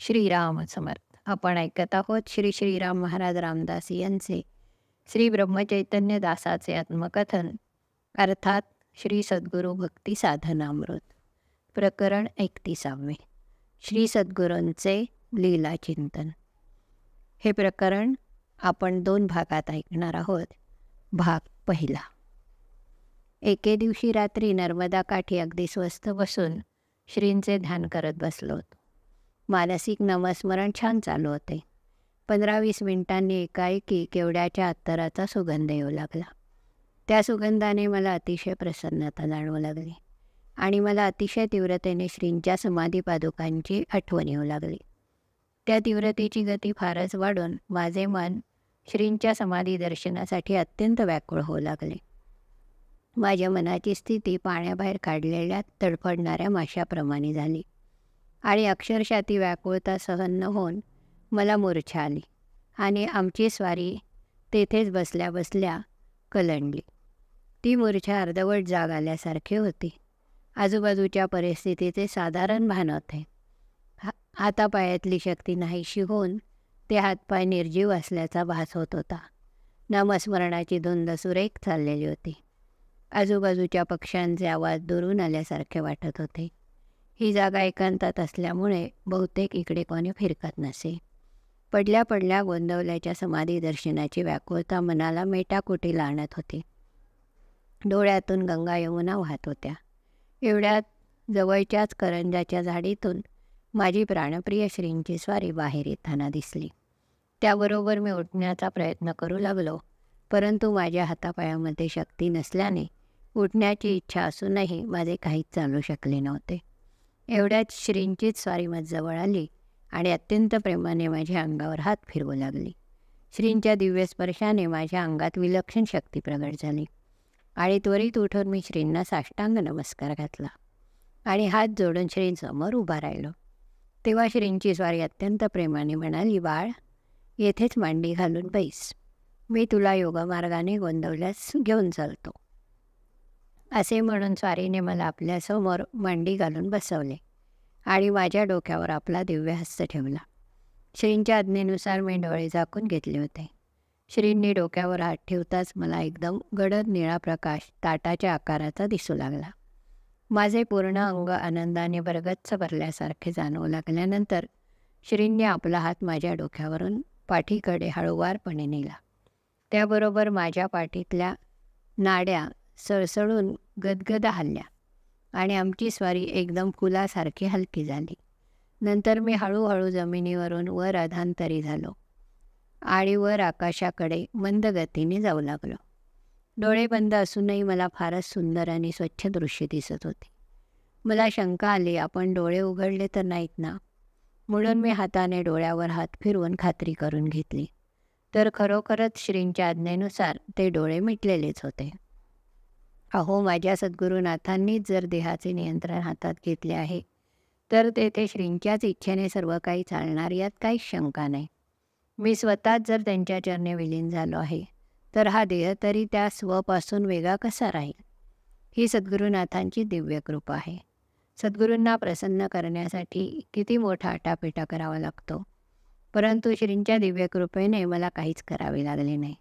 श्रीराम समर्थ. आपण ऐकत आहोत श्री श्रीराम महाराज रामदास यांचे श्री ब्रह्मचैतन्य दासाचे आत्मकथन, अर्थात श्री सद्गुरू भक्ती साधनामृत. प्रकरण 31. श्री सद्गुरूंचे लीला चिंतन. हे प्रकरण आपण 2 भागात ऐकणार आहोत. भाग पहिला. एके दिवशी रात्री नर्मदा काठी अगदी स्वस्थ बसून श्रींचे ध्यान करत बसलो होतो. मानसिक नामस्मरण छान चालू होते. 15-20 मिनिटांनी एकाएकी केवड्याच्या अत्तराचा सुगंध येऊ लागला. त्या सुगंधाने मला अतिशय प्रसन्नता जाणवू लागली आणि मला अतिशय तीव्रतेने श्रींच्या समाधी पादुकांची आठवण येऊ लागली. त्या तीव्रतेची गती फारच वाढून माझे मन श्रींच्या समाधी दर्शनासाठी अत्यंत व्याकुळ होऊ लागले. माझ्या मनाची स्थिती पाण्याबाहेर काढलेल्या तडफडणाऱ्या माशाप्रमाणे झाली आणि अक्षरशः ती व्याकुळता सहन न होऊन मला मूर्छा आली आणि आमची स्वारी तेथेच बसल्या बसल्या कलंडली. ती मूर्छा अर्धवट जाग आल्यासारखी होती. आजूबाजूच्या परिस्थितीचे साधारण भान होते. हातापायातली शक्ती नाहीशी होऊन ते हातपाय निर्जीव असल्याचा भास होत होता. नामस्मरणाची धुंद सुरेख चाललेली होती. आजूबाजूच्या पक्ष्यांचे आवाज दुरून आल्यासारखे वाटत होते. ही जागा एकांतात असल्यामुळे बहुतेक इकडे कोणी फिरकत नसे. पडल्या पडल्या गोंदवल्याच्या समाधी दर्शनाची व्याकुळता मनाला मेटाकुटीला आणत होती. डोळ्यातून गंगा यमुना वाहत होत्या. एवढ्यात जवळच्याच करंजाच्या झाडीतून माझी प्राणप्रिय श्रींची स्वारी बाहेर येताना दिसली. त्याबरोबर मी उठण्याचा प्रयत्न करू लागलो, परंतु माझ्या हातापायामध्ये शक्ती नसल्याने उठण्याची इच्छा असूनही माझे काहीच चालू शकले नव्हते. एवढ्यात श्रींचीच स्वारी माझ्याजवळ आली आणि अत्यंत प्रेमाने माझ्या अंगावर हात फिरवू लागली. श्रींच्या दिव्य स्पर्शाने माझ्या अंगात विलक्षण शक्ती प्रगट झाली आणि त्वरित उठून मी श्रींना साष्टांग नमस्कार घातला आणि हात जोडून श्रींसमोर उभा राहिलो. तेव्हा श्रींची स्वारी अत्यंत प्रेमाने म्हणाली, "बाळ, येथेच मांडी घालून बैस. मी तुला योगमार्गाने गोंदवल्यास घेऊन चालतो." असे म्हणून स्वारीने मला आपल्यासमोर मांडी घालून बसवले आणि माझ्या डोक्यावर आपला दिव्य हस्त ठेवला. श्रींच्या आज्ञेनुसार मी डोळे झाकून घेतले होते. श्रींनी डोक्यावर हात ठेवताच मला एकदम गडद निळा प्रकाश ताटाच्या आकाराचा दिसू लागला. माझे पूर्ण अंग आनंदाने भरगच्च भरल्यासारखे जाणवू लागल्यानंतर श्रींनी आपला हात माझ्या डोक्यावरून पाठीकडे हळूवारपणे नेला. त्याबरोबर माझ्या पाठीतल्या नाड्या सळसळून गदगद हलल्या आणि आमची स्वारी एकदम फुलासारखी हलकी झाली. नंतर मी हळूहळू जमिनीवरून वर अधांतरी झालो आणि वर आकाशाकडे मंद गतीने जाऊ लागलो. डोळे बंद असूनही मला फारच सुंदर आणि स्वच्छ दृश्य दिसत होते. मला शंका आली, आपण डोळे उघडले तर नाहीत ना? म्हणून मी हाताने डोळ्यावर हात फिरवून खात्री करून घेतली, तर खरोखरच श्रींच्या आज्ञेनुसार ते डोळे मिटलेलेच होते. अहो, माझ्या सद्गुरुनाथांनीच जर देहाचे नियंत्रण हातात घेतले आहे, तर तेथे श्रींच्याच इच्छेने सर्व काही चालणार यात काहीच शंका नाही. मी स्वतःच जर त्यांच्या चरणी विलीन झालो आहे, तर हा देह तरी त्या स्वपासून वेगळा कसा राहील? ही सद्गुरुनाथांची दिव्य कृपा आहे. सद्गुरूंना प्रसन्न करण्यासाठी किती मोठा आटापिटा करावा लागतो, परंतु श्रींच्या दिव्य कृपेने मला काहीच करावे लागले नाही.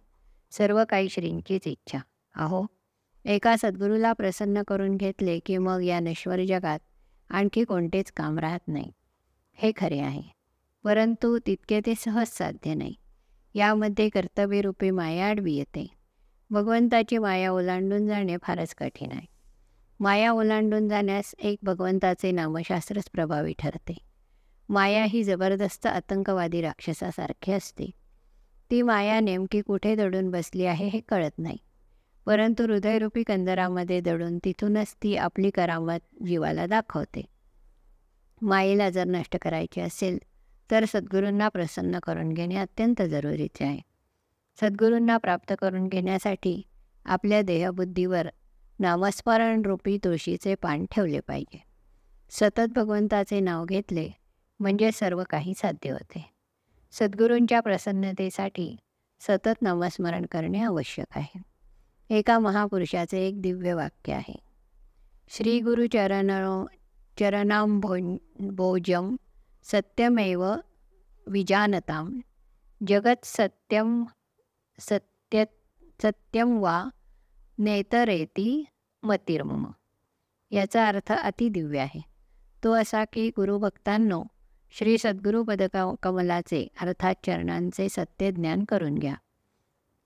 सर्व काही श्रींचीच इच्छा. अहो, एका सद्गुरूला प्रसन्न करून घेतले की मग या नश्वर जगात आणखी कोणतेच काम राहत नाही. हे खरे आहे, परंतु तितके ते सहज साध्य नाही. यामध्ये कर्तव्यरूपी माया आडवी येते. भगवंताची माया ओलांडून जाणे फारच कठीण आहे. माया ओलांडून जाण्यास एक भगवंताचे नामशास्त्रच प्रभावी ठरते. माया ही जबरदस्त आतंकवादी राक्षसासारखी असते. ती माया नेमकी कुठे दडून बसली आहे हे कळत नाही, परंतु हृदयरूपी कंदरामध्ये दडून तिथूनच ती आपली करामत जीवाला दाखवते. मायेला जर नष्ट करायचे असेल तर सद्गुरूंना प्रसन्न करून घेणे अत्यंत जरुरीचे आहे. सद्गुरूंना प्राप्त करून घेण्यासाठी आपल्या देहबुद्धीवर नामस्मरणरूपी तुळशीचे पान ठेवले पाहिजे. सतत भगवंताचे नाव घेतले म्हणजे सर्व काही साध्य होते. सद्गुरूंच्या प्रसन्नतेसाठी सतत नामस्मरण करणे आवश्यक आहे. एका महापुरुषाचे एक दिव्य वाक्य आहे, श्री गुरु चरणांभोजम सत्यमेव विजानतां जगत् सत्य सत्यम वा नेतरेती मतिर्मम. याचा अर्थ अतिदिव्य आहे. तो असा की गुरुभक्तांनो, श्री सद्गुरू कमलाचे अर्थात चरणांचे सत्य ज्ञान करून घ्या.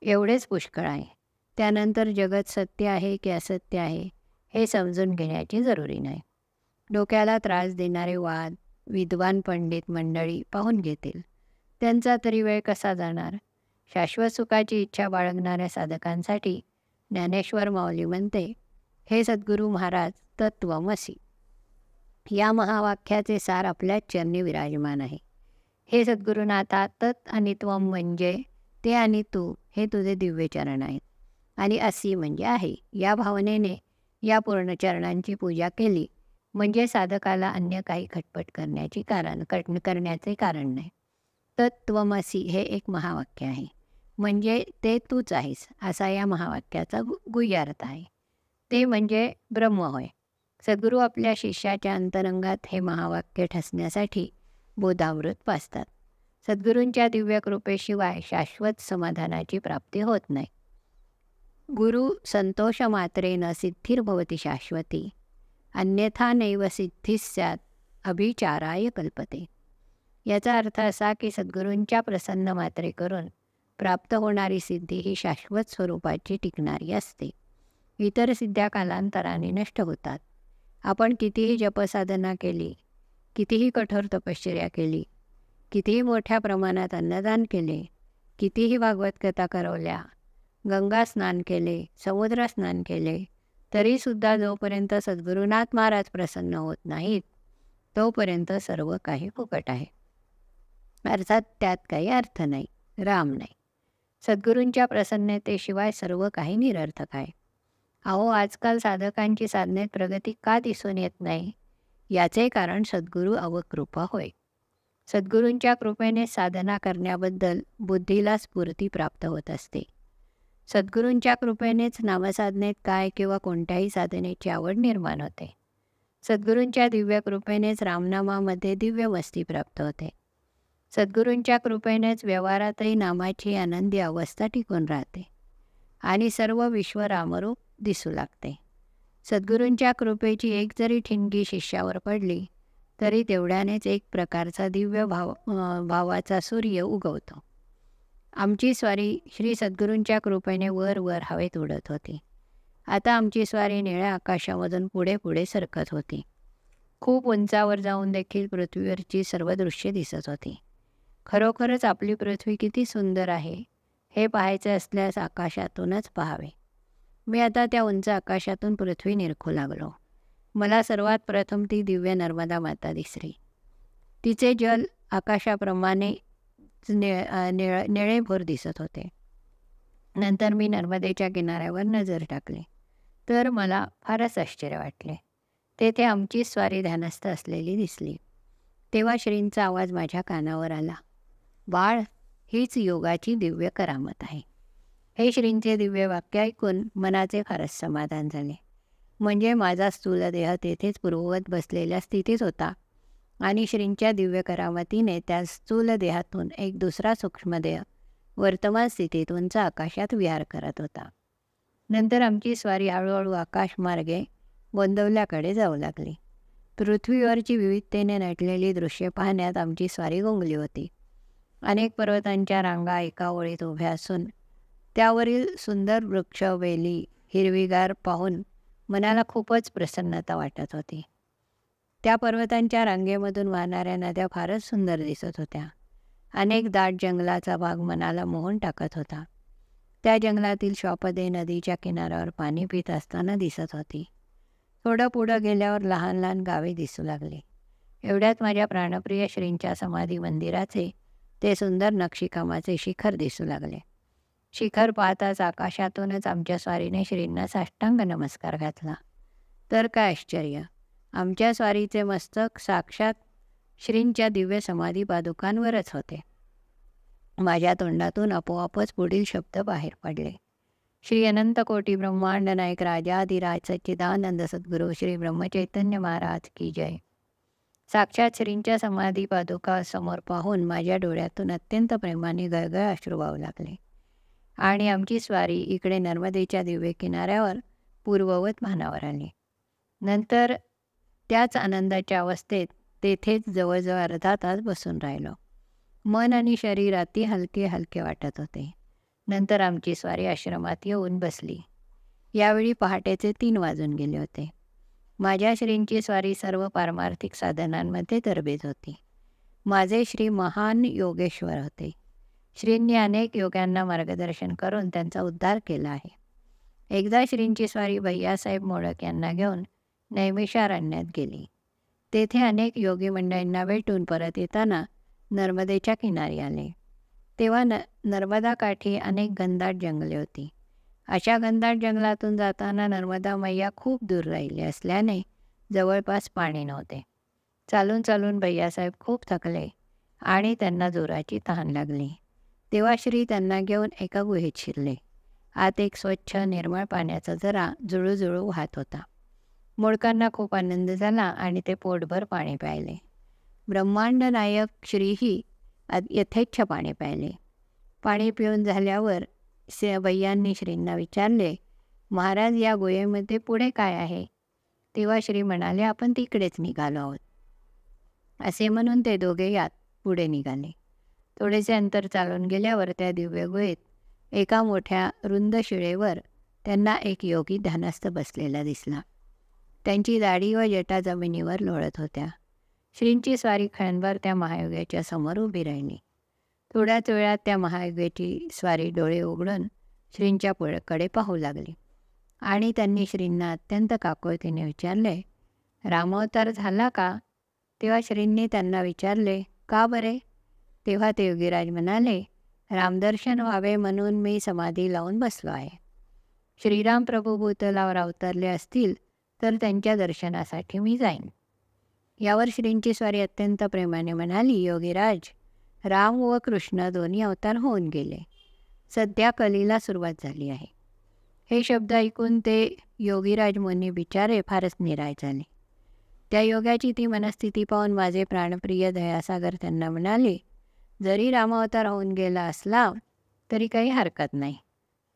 एवढेच पुष्कळ आहे. त्यानंतर जगत सत्य आहे की असत्य आहे हे समजून घेण्याची जरुरी नाही. डोक्याला त्रास देणारे वाद विद्वान पंडित मंडळी पाहून घेतील. त्यांचा तरी वेळ कसा जाणार? शाश्वत सुखाची इच्छा बाळगणाऱ्या साधकांसाठी ज्ञानेश्वर माऊली म्हणते, हे सद्गुरू महाराज तत्त्वमसि. या महावाक्याचे सार आपल्याच चरणी विराजमान आहे. हे सद्गुरुनाथा, तत् आणि त्वम म्हणजे ते आणि तू हे तुझे दिव्य चरण आहेत. आणि असी म्हणजे आहे. या भावनेने या पूर्ण चरणांची पूजा केली म्हणजे साधकाला अन्य काही खटपट करण्याचे कारण नाही. तत्त्वमसि हे एक महावाक्य आहे. म्हणजे ते तूच आहेस असा या महावाक्याचा गुह्यार्थ आहे. ते म्हणजे ब्रह्म होय. सद्गुरू आपल्या शिष्याच्या अंतरंगात हे महावाक्य ठसण्यासाठी बोधामृत पाजतात. सद्गुरूंच्या दिव्य कृपेशिवाय शाश्वत समाधानाची प्राप्ती होत नाही. गुरु संतोष मात्रेन सिद्धिर्भवती शाश्वती अन्यथा नैव सिद्धी स्यात् अभिचाराय कल्पते. याचा अर्थ असा की सद्गुरूंच्या प्रसन्न मात्रे करून प्राप्त होणारी सिद्धी ही शाश्वत स्वरूपाची टिकणारी असते. इतर सिद्ध्या कालांतराने नष्ट होतात. आपण कितीही जपसाधना केली, कितीही कठोर तपश्चर्या केली, कितीही मोठ्या प्रमाणात अन्नदान केले, कितीही भागवत कथा करवल्या, गंगा स्नान केले, समुद्र स्नान केले, तरीसुद्धा जोपर्यंत सद्गुरुनाथ महाराज प्रसन्न होत नाहीत तोपर्यंत सर्व काही फुकट आहे. अर्थात त्यात काही अर्थ नाही, राम नाही. सद्गुरूंच्या प्रसन्नतेशिवाय सर्व काही निरर्थक आहे. अहो, आजकाल साधकांची साधनेत प्रगती का दिसून येत नाही? याचे कारण सद्गुरू अवकृपा होय. सद्गुरूंच्या कृपेने साधना करण्याबद्दल बुद्धीला स्फूर्ती प्राप्त होत असते. सद्गुरूंच्या कृपेनेच नामसाधनेत काय किंवा कोणत्याही साधनेची आवड निर्माण होते. सद्गुरूंच्या दिव्य कृपेनेच रामनामामध्ये दिव्य मस्ती प्राप्त होते. सद्गुरूंच्या कृपेनेच व्यवहारातही नामाची आनंदी अवस्था टिकून राहते आणि सर्व विश्व रामरूप दिसू लागते. सद्गुरूंच्या कृपेची एक जरी ठिणगी शिष्यावर पडली तरी तेवढ्यानेच एक प्रकारचा दिव्य भावाचा सूर्य उगवतो. आमची स्वारी श्री सद्गुरूंच्या कृपेने वर वर हवेत उडत होती. आता आमची स्वारी निळ्या आकाशामधून पुढे पुढे सरकत होती. खूप उंचावर जाऊन देखील पृथ्वीवरची सर्व दृश्ये दिसत होती. खरोखरच आपली पृथ्वी किती सुंदर आहे हे पाहायचे असल्यास आकाशातूनच पाहावे. मी आता त्या उंच आकाशातून पृथ्वी निरखू लागलो. मला सर्वात प्रथम ती दिव्य नर्मदा माता दिसली. तिचे जल आकाशाप्रमाणे निळेभोर दिसत होते. नंतर मी नर्मदेच्या किनाऱ्यावर नजर टाकली तर मला फारच आश्चर्य वाटले. तेथे आमची स्वारी ध्यानस्थ असलेली दिसली. तेव्हा श्रींचा आवाज माझ्या कानावर आला, बाळ, हीच योगाची दिव्य करामत आहे. हे श्रींचे दिव्य वाक्य ऐकून मनाचे फारच समाधान झाले. म्हणजे माझा स्थूल देह तेथेच पूर्ववत बसलेल्या स्थितीत होता आणि श्रींच्या दिव्य करामतीने त्या स्थूल देहातून एक दुसरा सूक्ष्मदेह वर्तमान स्थितीत उंच आकाशात विहार करत होता. नंतर आमची स्वारी हळूहळू आकाशमार्गे गोंदवल्याकडे जाऊ लागली. पृथ्वीवरची विविधतेने नटलेली दृश्ये पाहण्यात आमची स्वारी गुंगली होती. अनेक पर्वतांच्या रांगा एका ओळीत उभ्या असून त्यावरील सुंदर वृक्ष वेली हिरवीगार पाहून मनाला खूपच प्रसन्नता वाटत होती. त्या पर्वतांच्या रांगेमधून वाहणाऱ्या नद्या फारच सुंदर दिसत होत्या. अनेक दाट जंगलाचा भाग मनाला मोहून टाकत होता. त्या जंगलातील श्वापदे नदीच्या किनाऱ्यावर पाणी पित असताना दिसत होती. थोडं पुढं गेल्यावर लहान लहान गावे दिसू लागली. एवढ्यात माझ्या प्राणप्रिय श्रींच्या समाधी मंदिराचे ते सुंदर नक्षीकामाचे शिखर दिसू लागले. शिखर पाहताच आकाशातूनच आमच्या स्वारीने श्रींना साष्टांग नमस्कार घातला. तर काय आश्चर्य, आमच्या स्वारीचे मस्तक साक्षात श्रींच्या दिव्य समाधी पादुकांवरच होते. माझ्या तोंडातून आपोआपच पुढील शब्द बाहेर पडले, श्री अनंत कोटी ब्रह्मांड नायक राजाधिराज सच्चिदानंद सद्गुरू श्री ब्रह्मचैतन्य महाराज की जय. साक्षात श्रींच्या समाधी पादुका समोर पाहून माझ्या डोळ्यातून अत्यंत प्रेमाने गळगळ अश्रू वाहू लागले आणि आमची स्वारी इकडे नर्मदेच्या दिव्य किनाऱ्यावर पूर्ववत भानावर आली. नंतर त्याच आनंदाच्या अवस्थेत तेथेच जवळजवळ अर्धा तास बसून राहिलो. मन आणि शरीर अति हलके हलके वाटत होते. नंतर आमची स्वारी आश्रमात येऊन बसली. यावेळी पहाटेचे 3 वाजून गेले होते. माझ्या श्रींची स्वारी सर्व पारमार्थिक साधनांमध्ये तरबेज होती. माझे श्री महान योगेश्वर होते. श्रींनी अनेक योग्यांना मार्गदर्शन करून त्यांचा उद्धार केला आहे. एकदा श्रींची स्वारी भैयासाहेब मोडक यांना घेऊन नैमिषारण्यात गेली. तेथे अनेक योगी मंडळींना भेटून परत येताना नर्मदेच्या किनारी आले. तेव्हा नर्मदा काठी अनेक घनदाट जंगले होती. अशा घनदाट जंगलातून जाताना नर्मदा मैया खूप दूर राहिली असल्याने जवळपास पाणी नव्हते. चालून चालून भैयासाहेब खूप थकले आणि त्यांना जोराची तहान लागली. तेव्हा श्री त्यांना घेऊन एका गुहेत शिरले. आत एक स्वच्छ निर्मळ पाण्याचा झरा जुळूजुळू वाहत होता. मोडकांना खूप आनंद झाला आणि ते पोटभर पाणी प्यायले. ब्रह्मांड नायक श्रीही यथेच्छ पाणी प्यायले. पाणी पिऊन झाल्यावर भैयांनी श्रींना विचारले, महाराज, या गुहेमध्ये पुढे काय आहे? तेव्हा श्री म्हणाले, आपण तिकडेच निघालो आहोत. असे म्हणून ते दोघे यात पुढे निघाले. थोडेसे अंतर चालून गेल्यावर त्या दिव्य गुहेत एका मोठ्या रुंद शिळेवर त्यांना एक योगी ध्यानस्थ बसलेला दिसला. त्यांची दाढी व जटा जमिनीवर लोळत होत्या. श्रींची स्वारी क्षणभर त्या महायोग्याच्या समोर उभी राहिली. थोड्याच वेळात त्या महायोग्याची स्वारी डोळे उघडून श्रींच्या कडे पाहू लागली आणि त्यांनी श्रींना अत्यंत काकुळतीने विचारले, रामावतार झाला का? तेव्हा श्रींनी त्यांना विचारले, का बरे? तेव्हा ते योगीराज म्हणाले, रामदर्शन व्हावे म्हणून मी समाधी लावून बसलो आहे. श्रीराम प्रभू भूतलावर अवतरले असतील तर त्यांच्या दर्शनासाठी मी जाईन. यावर श्रींची स्वारी अत्यंत प्रेमाने म्हणाली, योगीराज, राम व कृष्ण दोन्ही अवतार होऊन गेले. सध्या कलीला सुरुवात झाली आहे. हे शब्द ऐकून ते योगीराज मुनी बिचारे फारच निराश झाले. त्या योगाची ती मनस्थिती पाहून माझे प्राणप्रिय दयासागर त्यांना म्हणाले, जरी रामावतार होऊन गेला असला तरी काही हरकत नाही.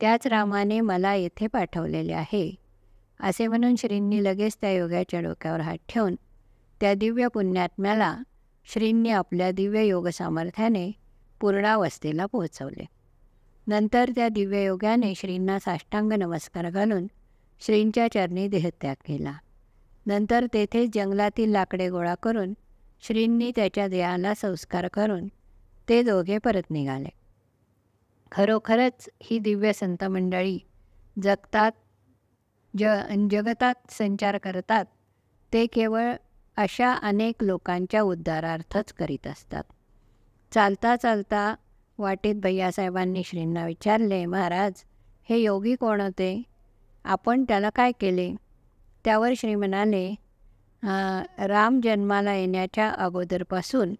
त्याच रामाने मला येथे पाठवलेले आहे. असे म्हणून श्रींनी लगेच त्या योगाच्या डोक्यावर हात ठेवून त्या दिव्य पुण्यात्म्याला श्रींनी आपल्या दिव्य योग सामर्थ्याने पूर्णावस्थेला पोहोचवले. नंतर त्या दिव्य योगाने श्रींना साष्टांग नमस्कार घालून श्रींच्या चरणी देहत्याग केला. नंतर तेथेच जंगलातील लाकडे गोळा करून श्रींनी त्याच्या देहाला संस्कार करून ते दोघे परत निघाले. खरोखरच ही दिव्य संत मंडळी जगतात संचार करतात ते केवळ अशा अनेक लोकांच्या उद्धारार्थच करीत असतात. चालता चालता वाटेत भैयासाहेबांनी श्रींना विचारले, महाराज, हे योगी कोण होते? आपण त्याला काय केले? त्यावर श्री म्हणाले, राम जन्माला येण्याच्या अगोदरपासून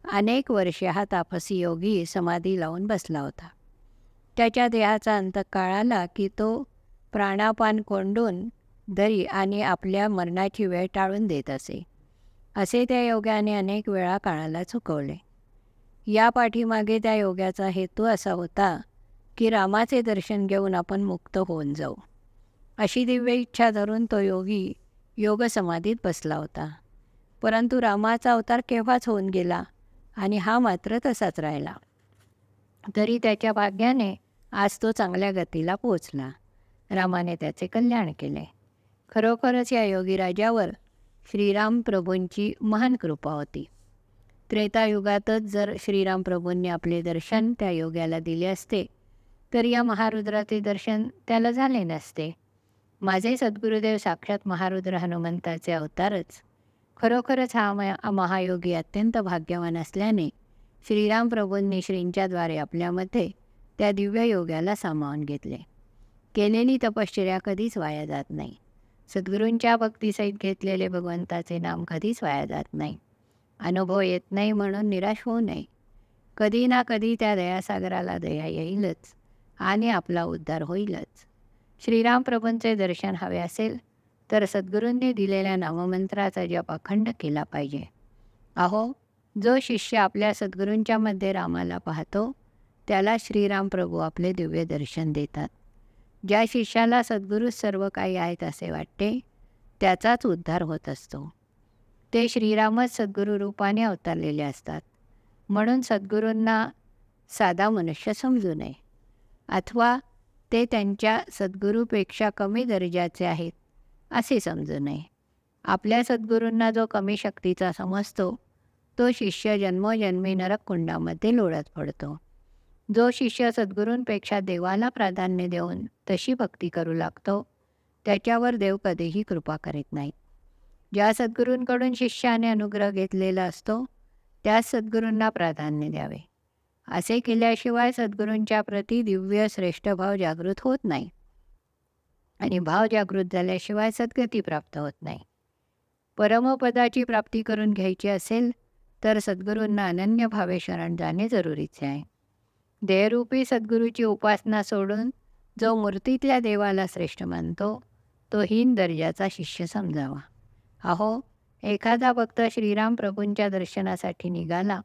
अनेक वर्षे हा तापसी योगी समाधी लावून बसला होता. त्याच्या देहाचा अंतकाळ आला की तो प्राणापान कोंडून धरी आणि आपल्या मरणाची वेळ टाळून देत असे. असे त्या योग्याने अनेक वेळा काळाला चुकवले. या पाठीमागे त्या योग्याचा हेतू असा होता की रामाचे दर्शन घेऊन आपण मुक्त होऊन जाऊ. अशी दिव्य इच्छा धरून तो योगी योग समाधीत बसला होता. परंतु रामाचा अवतार केव्हाच होऊन गेला आणि हा मात्र तसाच राहिला. तरी त्याच्या भाग्याने आज तो चांगल्या गतीला पोचला. रामाने त्याचे कल्याण केले. खरोखरच या योगीराजावर श्रीराम प्रभूंची महान कृपा होती. त्रेतायुगातच जर श्रीराम प्रभूंनी आपले दर्शन त्या योग्याला दिले असते तर या महारुद्राचे दर्शन त्याला झाले नसते. माझे सद्गुरुदेव साक्षात महारुद्र हनुमंताचे अवतारच. खरोखरच हा महायोगी अत्यंत भाग्यवान असल्याने श्रीराम प्रभूंनी श्रींच्याद्वारे आपल्यामध्ये त्या दिव्य योग्याला सामावून घेतले. केलेली तपश्चर्या कधीच वाया जात नाही. सद्गुरूंच्या भक्तीसहित घेतलेले भगवंताचे नाम कधीच वाया जात नाही. अनुभव येत नाही म्हणून निराश होऊ नये. कधी ना कधी त्या दयासागराला दया येईलच आणि आपला उद्धार होईलच. श्रीराम प्रभूंचे दर्शन हवे असेल तर सद्गुरूंनी दिलेल्या नाममंत्राचा जप अखंड केला पाहिजे. अहो, जो शिष्य आपल्या सद्गुरूंच्या मध्ये रामाला पाहतो त्याला श्रीराम प्रभू आपले दिव्य दर्शन देतात. ज्या शिष्याला सद्गुरूच सर्व काही आहेत असे वाटते त्याचाच उद्धार होत असतो. ते श्रीरामच सद्गुरू रूपाने अवतरलेले असतात. म्हणून सद्गुरूंना साधा मनुष्य समजू नये, अथवा ते त्यांच्या सद्गुरूपेक्षा कमी दर्जाचे आहेत असे समजू नये. आपल्या सद्गुरूंना जो कमी शक्तीचा समजतो तो शिष्य जन्मोजन्मी नरककुंडामध्ये लोळत पडतो. जो शिष्य सद्गुरूंपेक्षा देवाला प्राधान्य देऊन तशी भक्ती करू लागतो त्याच्यावर देव कधीही कृपा करीत नाही. ज्या सद्गुरूंकडून शिष्याने अनुग्रह घेतलेला असतो त्याच सद्गुरूंना प्राधान्य द्यावे. असे केल्याशिवाय सद्गुरूंच्या प्रती दिव्य श्रेष्ठ भाव जागृत होत नाही आणि भाव जागृत झाल्याशिवाय सद्गती प्राप्त होत नाही. परमपदाची प्राप्ती करून घ्यायची असेल तर सद्गुरूंना अनन्य भावे शरण जाणे जरुरीचे आहे. देहरूपी सद्गुरूची उपासना सोडून जो मूर्तीतल्या देवाला श्रेष्ठ मानतो तो हीन दर्जाचा शिष्य समजावा. अहो, एखादा भक्त श्रीराम प्रभूंच्या दर्शनासाठी निघाला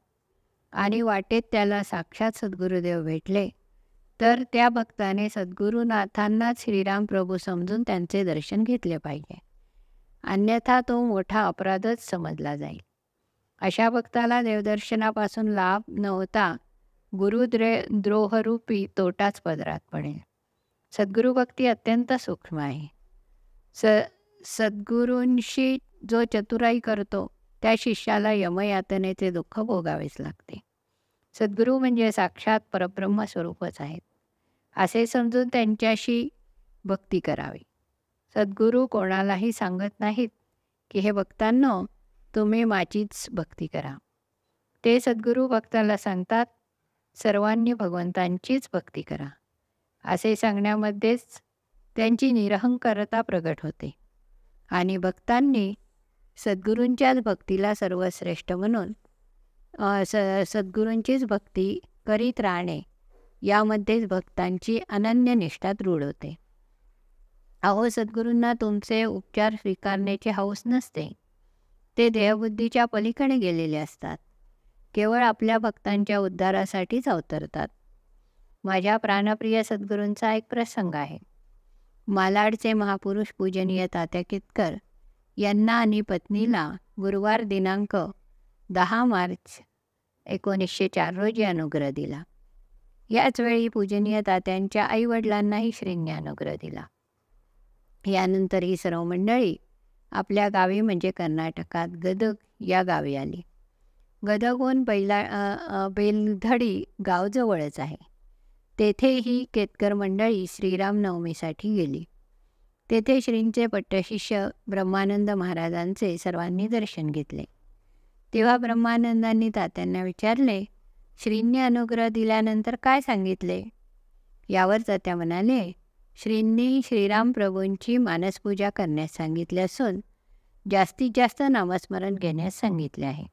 आणि वाटेत त्याला साक्षात सद्गुरुदेव भेटले तर त्या भक्ताने सद्गुरुनाथांनाच श्रीराम प्रभू समजून त्यांचे दर्शन घेतले पाहिजे. अन्यथा तो मोठा अपराधच समजला जाईल. अशा भक्ताला देवदर्शनापासून लाभ न होता गुरुद्रोहरूपी तोटाच पदरात पडेल. सद्गुरुभक्ती अत्यंत सूक्ष्म आहे. सद्गुरूंशी जो चतुराई करतो त्या शिष्याला यमयातनेचे दुःख भोगावेच लागते. सद्गुरू म्हणजे साक्षात परब्रह्म स्वरूपच आहेत असे समजून त्यांच्याशी भक्ती करावी. सद्गुरू कोणालाही सांगत नाहीत की हे भक्तांनो तुम्ही माझीच भक्ती करा. ते सद्गुरू भक्ताला सांगतात सर्वांनी भगवंतांचीच भक्ती करा. असे सांगण्यामध्येच त्यांची निरहंकारता प्रगट होते आणि भक्तांनी सद्गुरूंच्याच भक्तीला सर्वश्रेष्ठ म्हणून सद्गुरूंचीच भक्ती करीत राहणे यामध्येच भक्तांची अनन्य निष्ठा दृढ होते. अहो, सद्गुरूंना तुमचे उपचार स्वीकारण्याची हौस नसते. ते देहबुद्धीच्या पलीकडे गेलेले असतात. केवळ आपल्या भक्तांच्या उद्धारासाठीच अवतरतात. माझ्या प्राणप्रिय सद्गुरूंचा एक प्रसंग आहे. मालाडचे महापुरुष पूजनीय तात्या कितकर यांना आणि पत्नीला गुरुवार दिनांक 10 मार्च 1904 रोजी अनुग्रह दिला. याच वेळी पूजनीय तात्यांच्या आईवडिलांनाही श्रींनी अनुग्रह दिला. यानंतर ही सर्व मंडळी आपल्या गावी म्हणजे कर्नाटकात गदग या गावी आली. गदगहून बेलधडी गाव जवळच आहे. तेथे ही केतकर मंडळी श्रीरामनवमीसाठी गेली. तेथे श्रींचे पट्टशिष्य ब्रह्मानंद महाराजांचे सर्वांनी दर्शन घेतले. तेव्हा ब्रह्मानंदांनी तात्यांना विचारले, श्रींनी अनुग्रह दिल्यानंतर काय सांगितले? यावर तात्या म्हणाले, श्रींनी श्रीराम प्रभूंची मानसपूजा करण्यास सांगितले असून जास्तीत जास्त नामस्मरण घेण्यास सांगितले आहे.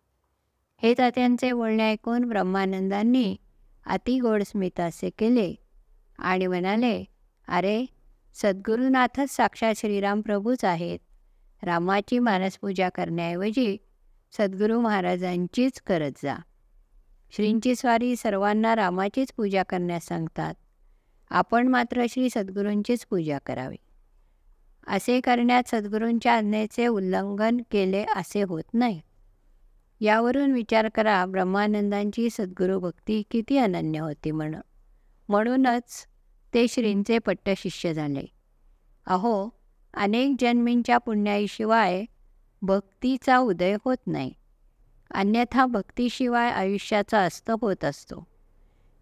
हे तात्यांचे बोलणे ऐकून ब्रह्मानंदांनी अतिगोड स्मितास्य केले आणि म्हणाले, अरे, सद्गुरुनाथच साक्षात श्रीराम प्रभूच आहेत. रामाची मानसपूजा करण्याऐवजी सद्गुरू महाराजांचीच करत जा. श्रींची स्वारी सर्वांना रामाचीच पूजा करण्यास सांगतात. आपण मात्र श्री सद्गुरूंचीच पूजा करावी. असे करण्यात सद्गुरूंच्या आज्ञेचे उल्लंघन केले असे होत नाही. यावरून विचार करा ब्रह्मानंदांची सद्गुरू भक्ती किती अनन्य होती. म्हणूनच ते श्रींचे पट्टशिष्य झाले. अहो, अनेक जन्मींच्या पुण्याईशिवाय भक्तीचा उदय होत नाही. अन्यथा भक्तीशिवाय आयुष्याचा अस्त होत असतो.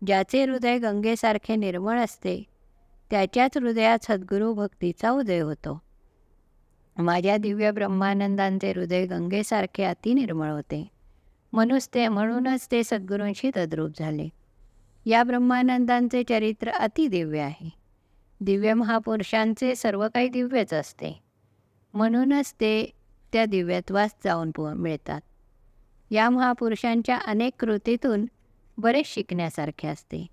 ज्याचे हृदय गंगेसारखे निर्मळ असते त्याच्याच हृदयात सद्गुरू भक्तीचा उदय होतो. माझ्या दिव्य ब्रह्मानंदांचे हृदय गंगेसारखे अति निर्मळ होते. म्हणूनच ते सद्गुरूंशी तद्रूप झाले. या ब्रह्मानंदांचे चरित्र अतिदिव्य आहे. दिव्य महापुरुषांचे सर्व काही दिव्यच असते. म्हणूनच ते त्या दिव्यत्वास जाऊन मिळतात. या महापुरुषांच्या अनेक कृतीतून बरेच शिकण्यासारखे असते.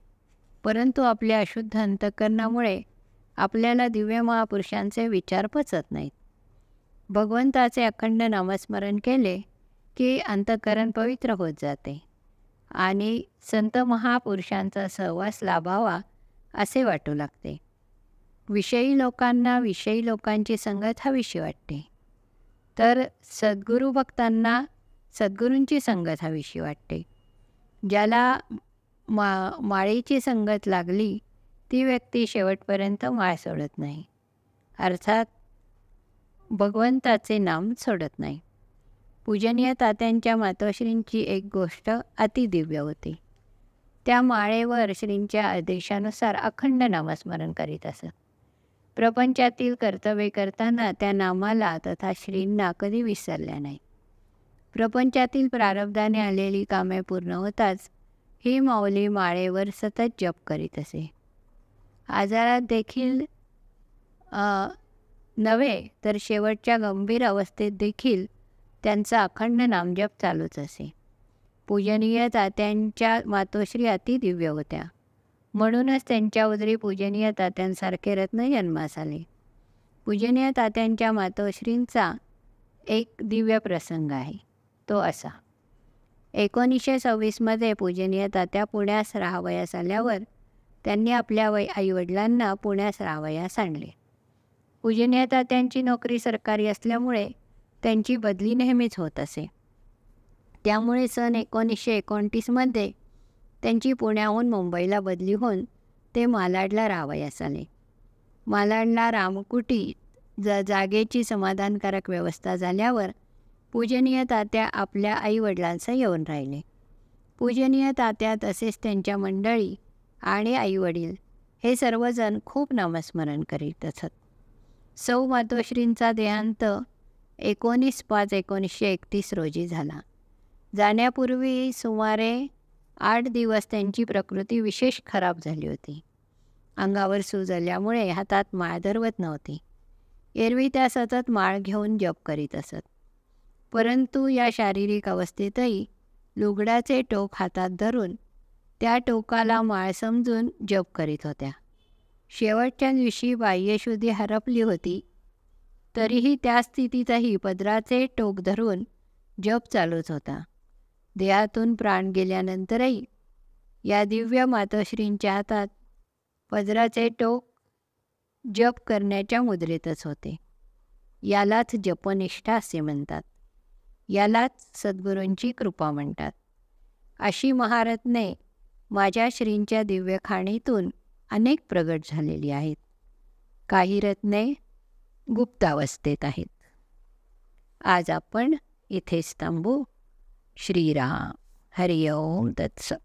परंतु आपल्या अशुद्ध अंतःकरणामुळे आपल्याला दिव्य महापुरुषांचे विचार पचत नाहीत. भगवंताचे अखंड नामस्मरण केले की अंतःकरण पवित्र होत जाते आणि संत महापुरुषांचा सहवास लाभावा असे वाटू लागते. विषयी लोकांना विषयी लोकांची संगत हवीशी वाटते, तर सद्गुरू भक्तांना सद्गुरूंची संगत हवीशी वाटते. ज्याला माळेची संगत लागली ती व्यक्ती शेवटपर्यंत माळ सोडत नाही, अर्थात भगवंताचे नाम सोडत नाही. पूजनीय तात्यांच्या मातोश्रींची एक गोष्ट अतिदिव्य होती. त्या माळेवर श्रींच्या आदेशानुसार अखंड नामस्मरण करीत असत. प्रपंचातील कर्तव्ये करताना त्या नामाला तथा श्रींना कधी विसरल्या नाही. प्रपंचातील प्रारब्धाने आलेली कामे पूर्ण होताच ही माऊली माळेवर सतत जप करीत असे. आजारात देखील नव्हे तर शेवटच्या गंभीर अवस्थेत देखील त्यांचा अखंड नामजप चालूच असे. पूजनीय तात्यांच्या मातोश्री अतिदिव्य होत्या, म्हणूनच त्यांच्या उदरी पूजनीय तात्यांसारखे रत्न जन्मास आले. पूजनीय तात्यांच्या मातोश्रींचा एक दिव्य प्रसंग आहे, तो असा. 1926 पूजनीय तात्या पुण्यास राहावयास आल्यावर त्यांनी आपल्या आईवडिलांना पुण्यास राहावयास आणले. पूजनीय तात्यांची नोकरी सरकारी असल्यामुळे त्यांची बदली नेहमीच होत असे. त्यामुळे सन 1929 त्यांची पुण्याहून मुंबईला बदली होऊन ते मालाडला राहावयास आले. मालाडला रामकुटी जागेची समाधानकारक व्यवस्था झाल्यावर पूजनीय तात्या आपल्या आईवडिलांसह येऊन राहिले. पूजनीय तात्या तसेच त्यांच्या मंडळी आणि आईवडील हे सर्वजण खूप नामस्मरण करीत असत. सौ मातोश्रींचा देहांत 19/5/1931 रोजी झाला. जाण्यापूर्वी सुमारे 8 दिवस त्यांची प्रकृती विशेष खराब झाली होती. अंगावर सूज आल्यामुळे हातात माळ धरवत नव्हती. एरवी त्या सतत माळ घेऊन जप करीत असत, परंतु या शारीरिक अवस्थेतही लुगडाचे टोक हातात धरून त्या टोकाला माळ समजून जप करीत होत्या. शेवटच्या दिवशी बाह्यशुद्धी हरपली होती, तरीही त्या स्थितीतही पदराचे टोक धरून जप चालूच होता. देहातून प्राण गेल्यानंतरही या दिव्य मातोश्रींच्या हातात पदराचे टोक जप करण्याच्या मुद्रेतच होते. यालाच जपनिष्ठा असे म्हणतात. यालाच सद्गुरूंची कृपा म्हणतात. अशी महारत्ने माझ्या श्रींच्या दिव्यखाणीतून अनेक प्रगट झालेली आहेत. काही रत्ने गुप्तावस्थेत आहेत. आज आपण इथेच थांबू. श्रीराम. हरि ओम तत्सत.